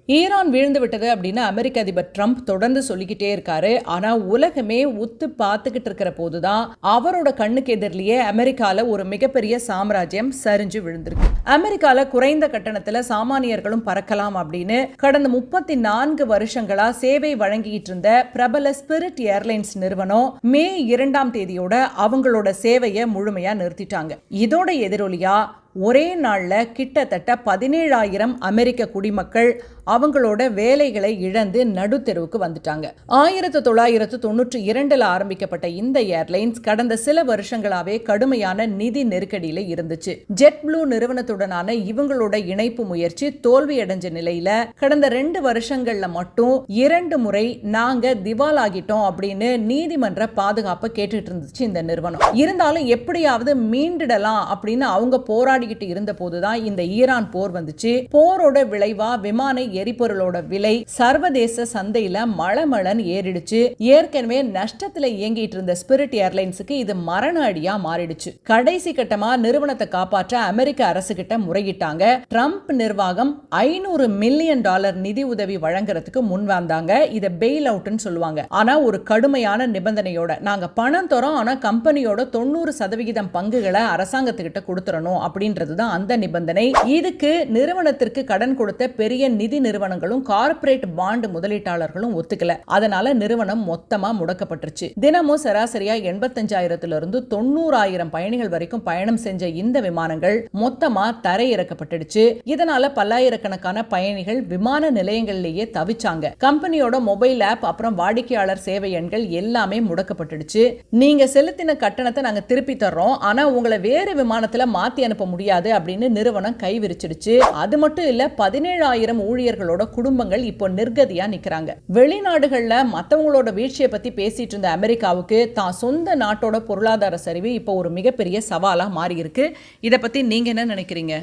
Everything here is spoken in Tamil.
ஈரான் வீழ்ந்து விட்டது அப்படின்னு அமெரிக்க அதிபர் ட்ரம்ப் தொடர்ந்து சொல்லிக்கிட்டே இருக்காரு. ஆனா உலகமே உத்து பார்த்துக்கிட்டு இருக்கிற போதுதான் அவரோட கண்ணுக்கு எதிரிலேயே அமெரிக்கால ஒரு மிகப்பெரிய சாம்ராஜ்யம் சரிஞ்சு விழுந்திருக்கு. அமெரிக்கால குறைந்த கட்டணத்துல சாமானியர்களும் பறக்கலாம் அப்படின்னு கடந்த 34 வருஷங்களா சேவை வழங்கிட்டு இருந்த பிரபல ஸ்பிரிட் ஏர்லைன்ஸ் நிறுவனம் மே 2ஆம் தேதியோட அவங்களோட சேவையை முழுமையா நிறுத்திட்டாங்க. இதோட எதிரொலியா ஒரே நாள்ல கிட்டத்தட்ட 17,000 அமெரிக்க குடிமக்கள் அவங்களோட வேலைகளை இழந்து நடுத்தெருவுக்கு வந்துட்டாங்க. 1992 ஆரம்பிக்கப்பட்ட இந்த ஏர்லைன்ஸ் கடந்த சில வருஷங்களாவே கடுமையான நிதி நெருக்கடியில இருந்துச்சு. ஜெட் ப்ளூ நிறுவனத்துடனான இவங்களோட இணைப்பு முயற்சி தோல்வியடைஞ்ச நிலையில கடந்த 2 வருஷங்கள்ல மட்டும் 2 முறை நாங்க திவால் ஆகிட்டோம் அப்படின்னு நீதிமன்ற பாதுகாப்பை கேட்டுட்டு இருந்துச்சு இந்த நிறுவனம். இருந்தாலும் எப்படியாவது மீண்டிடலாம் அப்படின்னு அவங்க போராடி இருந்த போதுதான் இந்த ஈரான் போர் வந்துச்சு. போரோட விளைவா விமான எரிபொருளோட விலை சர்வதேச சந்தையில மளமளன்னு ஏறிடுச்சு. ஏற்கனவே நஷ்டத்துல இயங்கிட்டு இருந்த ஸ்பிரிட் ஏர்லைன்ஸுக்கு இது மரண அடியா மாறிடுச்சு. கடைசி கட்டமா நிறுவனத்தை காப்பாற்ற அமெரிக்க அரசு கிட்ட முறையிட்டாங்க. ட்ரம்ப் நிர்வாகம் $500 மில்லியன் நிதி உதவி வழங்குறதுக்கு முன் வந்தாங்க. இத பெயில் அவுட்னு சொல்லுவாங்க. ஆனா ஒரு கடுமையான நிபந்தனையோட, நாங்க பணம் தரோம், ஆனா கம்பெனியோட 90% பங்குகளை அரசாங்கத்துக்கிட்ட கொடுத்துறணும் அப்படின்னு அந்த நிபந்தனை. இதுக்கு நிறுவனத்திற்கு கடன் கொடுத்த பெரிய நிதி நிறுவனங்களும் கார்ப்பரேட் பாண்ட் முதலீட்டாளர்களும் ஒத்துக்கல. அதனால நிறுவனம் மொத்தமா முடக்கப்பட்டுருச்சு. தினமும் சராசரியா 85,000 இருந்து 90,000 பயணிகள் வரைக்கும் பயணம் செஞ்ச இந்த விமானங்கள் மொத்தமா தரையிறக்கப்பட்டுடுச்சு. இதனால பல்லாயிரக்கணக்கான பயணிகள் விமான நிலையங்களிலேயே தவிச்சாங்க. கம்பெனியோட மொபைல் ஆப் அப்புறம் வாடிக்கையாளர் சேவை எண்கள் எல்லாமே முடக்கப்பட்டுடுச்சு. நீங்க செலுத்தின கட்டணத்தை நாங்க திருப்பி தர்றோம், ஆனா உங்களை வேறு விமானத்துல மாத்தி அனுப்ப முடியாது அப்படின்னு நிறுவனம் கை விரிச்சிடுச்சு. அது மட்டும் இல்ல, 17,000 ஊழியர்களோட குடும்பங்கள் இப்போ நிர்கதியா நிக்கிறாங்க. வெளிநாடுகள்ல மத்தவங்களோட வீழ்ச்சியை பத்தி பேசிட்டு இருந்த அமெரிக்காவுக்கு தான் சொந்த நாட்டோட பொருளாதார சரிவு இப்போ ஒரு மிகப்பெரிய சவாலா மாறி இருக்கு. இத பத்தி நீங்க என்ன நினைக்கிறீங்க?